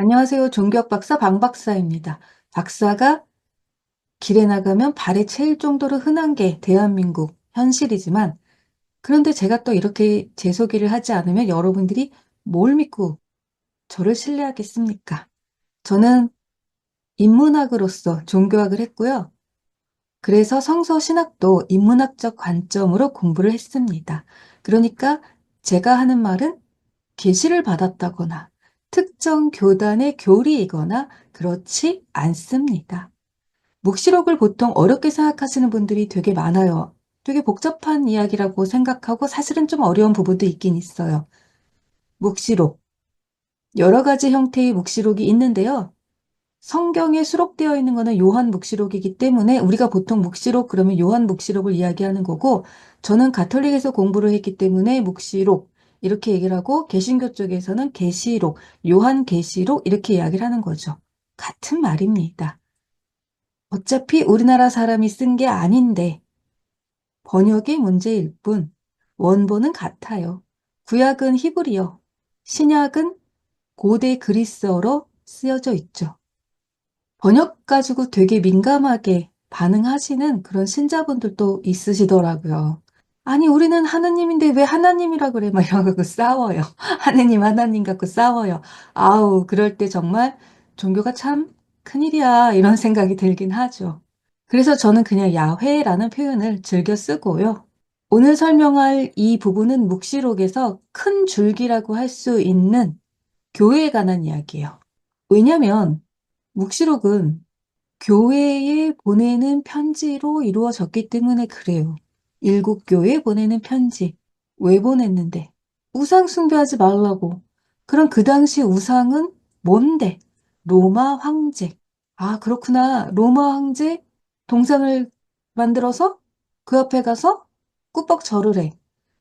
안녕하세요. 종교학 박사 방 박사입니다. 박사가 길에 나가면 발에 채일 정도로 흔한 게 대한민국 현실이지만, 그런데 제가 또 이렇게 제 소개를 하지 않으면 여러분들이 뭘 믿고 저를 신뢰하겠습니까? 저는 인문학으로서 종교학을 했고요. 그래서 성서 신학도 인문학적 관점으로 공부를 했습니다. 그러니까 제가 하는 말은 계시를 받았다거나 특정 교단의 교리이거나 그렇지 않습니다. 묵시록을 보통 어렵게 생각하시는 분들이 되게 많아요. 되게 복잡한 이야기라고 생각하고 사실은 좀 어려운 부분도 있긴 있어요. 묵시록. 여러 가지 형태의 묵시록이 있는데요. 성경에 수록되어 있는 것은 요한묵시록이기 때문에 우리가 보통 묵시록 그러면 요한묵시록을 이야기하는 거고, 저는 가톨릭에서 공부를 했기 때문에 묵시록 이렇게 얘기를 하고, 개신교 쪽에서는 계시록, 요한계시록 이렇게 이야기를 하는 거죠. 같은 말입니다. 어차피 우리나라 사람이 쓴 게 아닌데 번역의 문제일 뿐 원본은 같아요. 구약은 히브리어, 신약은 고대 그리스어로 쓰여져 있죠. 번역 가지고 되게 민감하게 반응하시는 그런 신자분들도 있으시더라고요. 아니, 우리는 하나님인데 왜 하나님이라 그래? 막 이런 거 갖고 싸워요. 하나님 갖고 싸워요. 아우, 그럴 때 정말 종교가 참 큰일이야. 이런 생각이 들긴 하죠. 그래서 저는 그냥 야훼라는 표현을 즐겨 쓰고요. 오늘 설명할 이 부분은 묵시록에서 큰 줄기라고 할 수 있는 교회에 관한 이야기예요. 왜냐면 묵시록은 교회에 보내는 편지로 이루어졌기 때문에 그래요. 일곱 교회에 보내는 편지. 왜 보냈는데? 우상 숭배하지 말라고. 그럼 그 당시 우상은 뭔데? 로마 황제. 아, 그렇구나. 로마 황제 동상을 만들어서 그 앞에 가서 꾸벅 절을 해.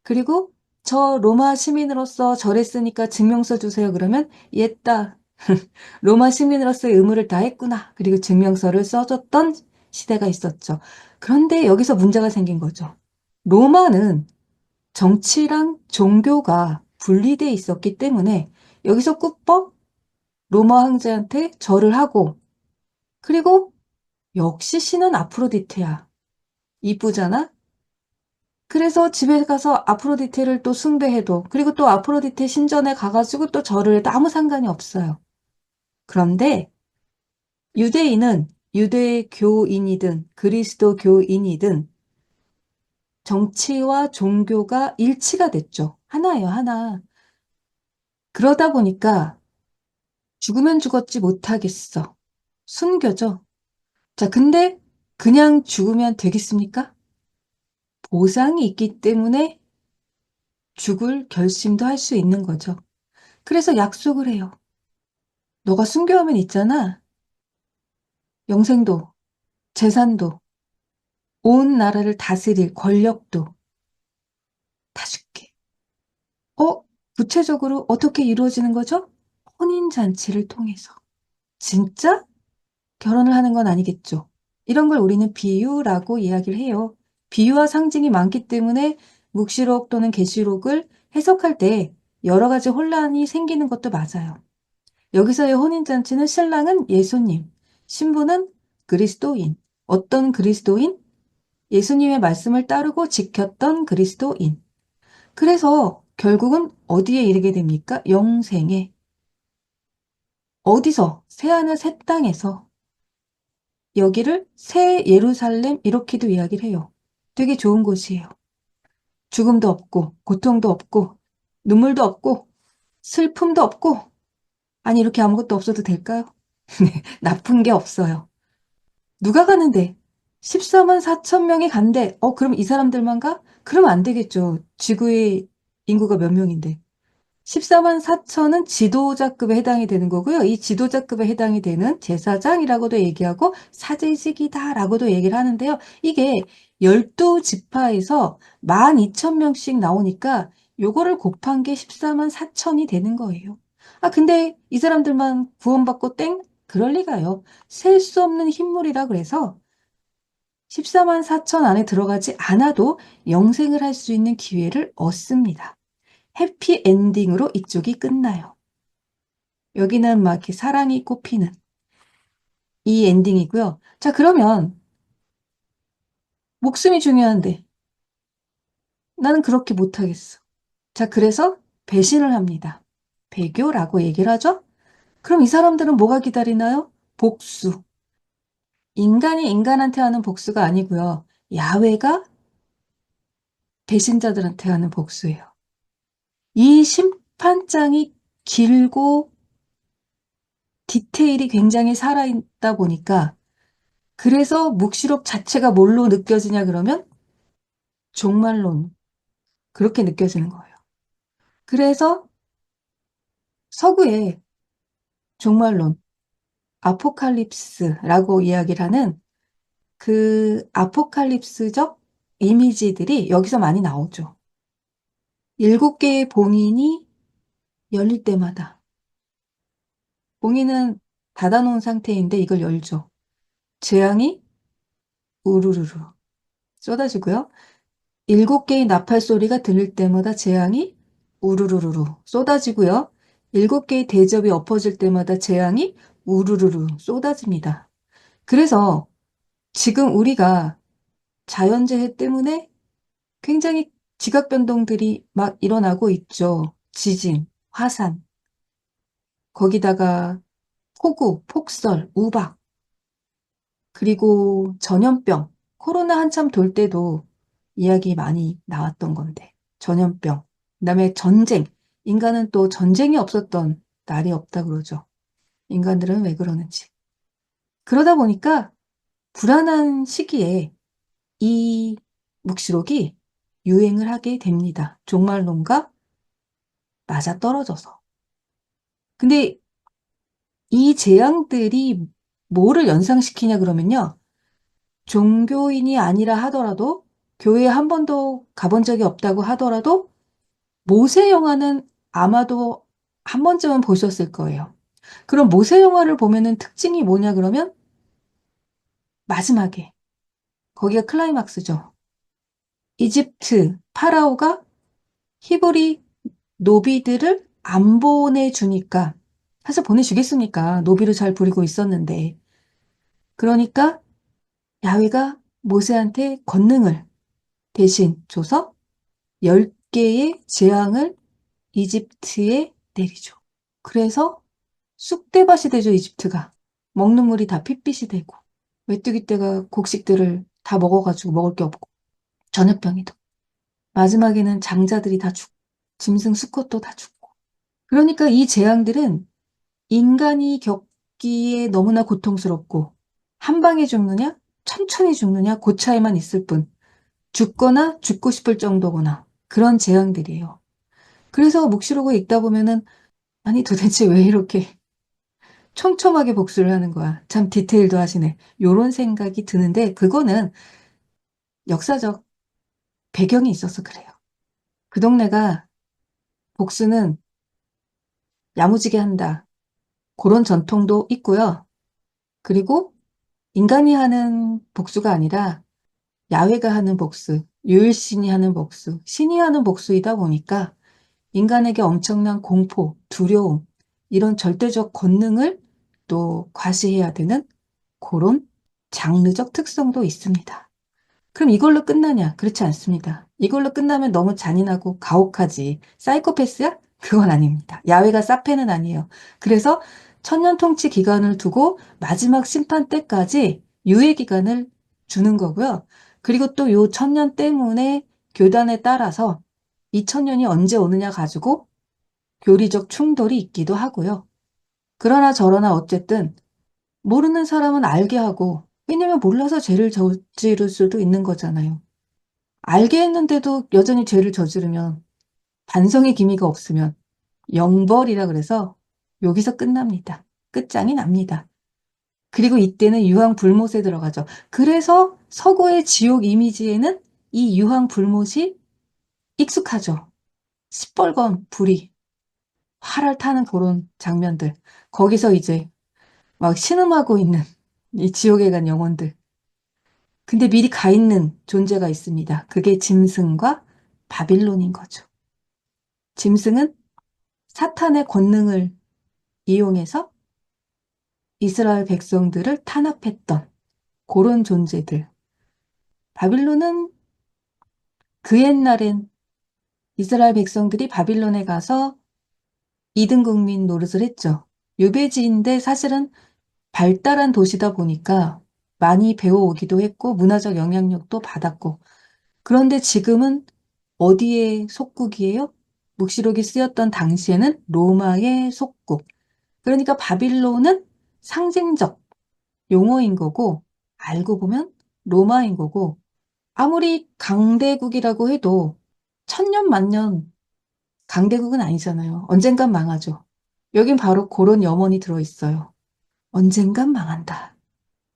그리고 저 로마 시민으로서 절했으니까 증명서 주세요. 그러면 옛다. 로마 시민으로서의 의무를 다했구나. 그리고 증명서를 써줬던 시대가 있었죠. 그런데 여기서 문제가 생긴 거죠. 로마는 정치랑 종교가 분리돼 있었기 때문에 여기서 꾸벅 로마 황제한테 절을 하고, 그리고 역시 신은 아프로디테야. 이쁘잖아? 그래서 집에 가서 아프로디테를 또 숭배해도, 그리고 또 아프로디테 신전에 가가지고 또 절을 해도 아무 상관이 없어요. 그런데 유대인은 유대교인이든 그리스도교인이든 정치와 종교가 일치가 됐죠. 하나예요, 하나. 그러다 보니까 죽으면 죽었지 못하겠어. 순교죠. 자, 근데 그냥 죽으면 되겠습니까? 보상이 있기 때문에 죽을 결심도 할 수 있는 거죠. 그래서 약속을 해요. 너가 순교하면 있잖아. 영생도, 재산도, 온 나라를 다스릴 권력도 다 줄게. 어? 구체적으로 어떻게 이루어지는 거죠? 혼인잔치를 통해서. 진짜? 결혼을 하는 건 아니겠죠. 이런 걸 우리는 비유라고 이야기를 해요. 비유와 상징이 많기 때문에 묵시록 또는 계시록을 해석할 때 여러 가지 혼란이 생기는 것도 맞아요. 여기서의 혼인잔치는 신랑은 예수님, 신부는 그리스도인. 어떤 그리스도인? 예수님의 말씀을 따르고 지켰던 그리스도인. 그래서 결국은 어디에 이르게 됩니까? 영생에. 어디서? 새하늘 새 땅에서. 여기를 새 예루살렘 이렇게도 이야기를 해요. 되게 좋은 곳이에요. 죽음도 없고 고통도 없고 눈물도 없고 슬픔도 없고, 아니 이렇게 아무것도 없어도 될까요? 나쁜 게 없어요. 누가 가는데? 14만 4천 명이 간대. 그럼 이 사람들만 가? 그러면 안 되겠죠. 지구의 인구가 몇 명인데. 14만 4천은 지도자급에 해당이 되는 거고요. 이 지도자급에 해당이 되는 제사장이라고도 얘기하고 사제직이다라고도 얘기를 하는데요. 이게 12지파에서 12,000명씩 나오니까 요거를 곱한 게 14만 4천이 되는 거예요. 아, 근데 이 사람들만 구원받고 땡? 그럴 리가요. 셀 수 없는 흰물이라 그래서 14만 4천 안에 들어가지 않아도 영생을 할 수 있는 기회를 얻습니다. 해피엔딩으로 이쪽이 끝나요. 여기는 막 이렇게 사랑이 꽃피는 이 엔딩이고요. 자, 그러면 목숨이 중요한데 나는 그렇게 못하겠어. 자, 그래서 배신을 합니다. 배교라고 얘기를 하죠? 그럼 이 사람들은 뭐가 기다리나요? 복수. 인간이 인간한테 하는 복수가 아니고요. 야훼가 배신자들한테 하는 복수예요. 이 심판장이 길고 디테일이 굉장히 살아있다 보니까 그래서 묵시록 자체가 뭘로 느껴지냐 그러면 종말론 그렇게 느껴지는 거예요. 그래서 서구의 종말론 아포칼립스라고 이야기를 하는 그 아포칼립스적 이미지들이 여기서 많이 나오죠. 7개의 봉인이 열릴 때마다 봉인은 닫아놓은 상태인데 이걸 열죠. 재앙이 우르르르 쏟아지고요. 7개의 나팔 소리가 들릴 때마다 재앙이 우르르르 쏟아지고요. 7개의 대접이 엎어질 때마다 재앙이 우르르르 쏟아집니다. 그래서 지금 우리가 자연재해 때문에 굉장히 지각 변동들이 막 일어나고 있죠. 지진, 화산, 거기다가 폭우, 폭설, 우박, 그리고 전염병, 코로나 한참 돌 때도 이야기 많이 나왔던 건데, 전염병, 그다음에 전쟁, 인간은 또 전쟁이 없었던 날이 없다 그러죠. 인간들은 왜 그러는지. 그러다 보니까 불안한 시기에 이 묵시록이 유행을 하게 됩니다. 종말론과 맞아떨어져서. 근데 이 재앙들이 뭐를 연상시키냐 그러면요. 종교인이 아니라 하더라도 교회에 한 번도 가본 적이 없다고 하더라도 모세 영화는 아마도 한 번쯤은 보셨을 거예요. 그럼 모세 영화를 보면은 특징이 뭐냐 그러면 마지막에 거기가 클라이막스죠. 이집트 파라오가 히브리 노비들을 안 보내주니까 사실 보내주겠습니까? 노비를 잘 부리고 있었는데 그러니까 야훼가 모세한테 권능을 대신 줘서 10개의 재앙을 이집트에 내리죠. 그래서 쑥대밭이 되죠, 이집트가. 먹는 물이 다 핏빛이 되고 메뚜기 떼가 곡식들을 다 먹어가지고 먹을 게 없고 전염병이도. 마지막에는 장자들이 다 죽고 짐승 수컷도 다 죽고. 그러니까 이 재앙들은 인간이 겪기에 너무나 고통스럽고 한 방에 죽느냐 천천히 죽느냐 그 차이만 있을 뿐 죽거나 죽고 싶을 정도거나 그런 재앙들이에요. 그래서 묵시록을 읽다 보면은 아니 도대체 왜 이렇게 촘촘하게 복수를 하는 거야. 참 디테일도 하시네. 요런 생각이 드는데 그거는 역사적 배경이 있어서 그래요. 그 동네가 복수는 야무지게 한다. 그런 전통도 있고요. 그리고 인간이 하는 복수가 아니라 야훼가 하는 복수, 유일신이 하는 복수, 신이 하는 복수이다 보니까 인간에게 엄청난 공포, 두려움, 이런 절대적 권능을 또 과시해야 되는 그런 장르적 특성도 있습니다. 그럼 이걸로 끝나냐? 그렇지 않습니다. 이걸로 끝나면 너무 잔인하고 가혹하지. 사이코패스야? 그건 아닙니다. 야훼가 사페는 아니에요. 그래서 천년 통치 기간을 두고 마지막 심판 때까지 유예 기간을 주는 거고요. 그리고 또 요 천년 때문에 교단에 따라서 이 천년이 언제 오느냐 가지고 교리적 충돌이 있기도 하고요. 그러나 저러나 어쨌든 모르는 사람은 알게 하고 왜냐면 몰라서 죄를 저지를 수도 있는 거잖아요. 알게 했는데도 여전히 죄를 저지르면 반성의 기미가 없으면 영벌이라 그래서 여기서 끝납니다. 끝장이 납니다. 그리고 이때는 유황불못에 들어가죠. 그래서 서구의 지옥 이미지에는 이 유황불못이 익숙하죠. 시뻘건 불이 활활 타는 그런 장면들. 거기서 이제 막 신음하고 있는 이 지옥에 간 영혼들. 근데 미리 가 있는 존재가 있습니다. 그게 짐승과 바빌론인 거죠. 짐승은 사탄의 권능을 이용해서 이스라엘 백성들을 탄압했던 그런 존재들. 바빌론은 그 옛날엔 이스라엘 백성들이 바빌론에 가서 이등 국민 노릇을 했죠. 유배지인데 사실은 발달한 도시다 보니까 많이 배워오기도 했고 문화적 영향력도 받았고, 그런데 지금은 어디의 속국이에요? 묵시록이 쓰였던 당시에는 로마의 속국. 그러니까 바빌론은 상징적 용어인 거고, 알고 보면 로마인 거고, 아무리 강대국이라고 해도 천년 만년 강대국은 아니잖아요. 언젠간 망하죠. 여긴 바로 그런 염원이 들어있어요. 언젠간 망한다.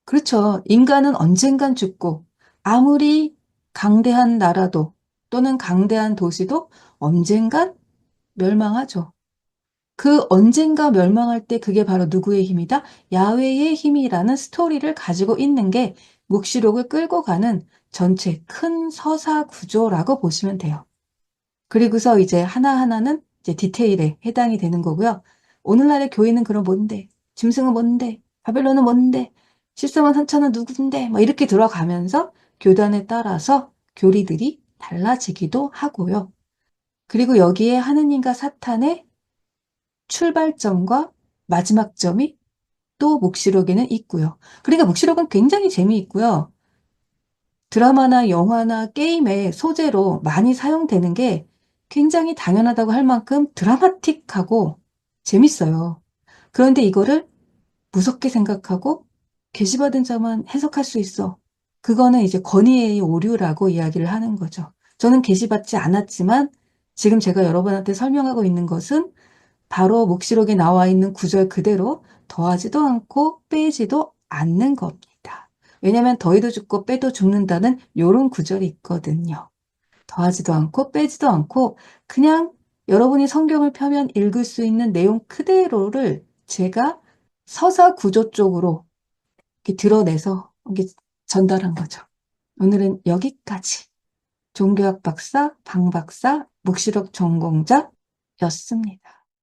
그렇죠. 인간은 언젠간 죽고, 아무리 강대한 나라도 또는 강대한 도시도 언젠간 멸망하죠. 그 언젠가 멸망할 때 그게 바로 누구의 힘이다? 야훼의 힘이라는 스토리를 가지고 있는 게 묵시록을 끌고 가는 전체 큰 서사 구조라고 보시면 돼요. 그리고서 이제 하나하나는 이제 디테일에 해당이 되는 거고요. 오늘날의 교회는 그럼 뭔데? 짐승은 뭔데? 바벨론은 뭔데? 13만 3천은 누군데? 뭐 이렇게 들어가면서 교단에 따라서 교리들이 달라지기도 하고요. 그리고 여기에 하느님과 사탄의 출발점과 마지막 점이 또 묵시록에는 있고요. 그러니까 묵시록은 굉장히 재미있고요. 드라마나 영화나 게임의 소재로 많이 사용되는 게 굉장히 당연하다고 할 만큼 드라마틱하고 재밌어요. 그런데 이거를 무섭게 생각하고 계시받은 자만 해석할 수 있어. 그거는 이제 권위의 오류라고 이야기를 하는 거죠. 저는 계시받지 않았지만 지금 제가 여러분한테 설명하고 있는 것은 바로 묵시록에 나와 있는 구절 그대로 더하지도 않고 빼지도 않는 겁니다. 왜냐하면 더해도 죽고 빼도 죽는다는 이런 구절이 있거든요. 더하지도 않고 빼지도 않고 그냥 여러분이 성경을 펴면 읽을 수 있는 내용 그대로를 제가 서사 구조 쪽으로 이렇게 드러내서 이렇게 전달한 거죠. 오늘은 여기까지. 종교학 박사, 방 박사, 묵시록 전공자였습니다.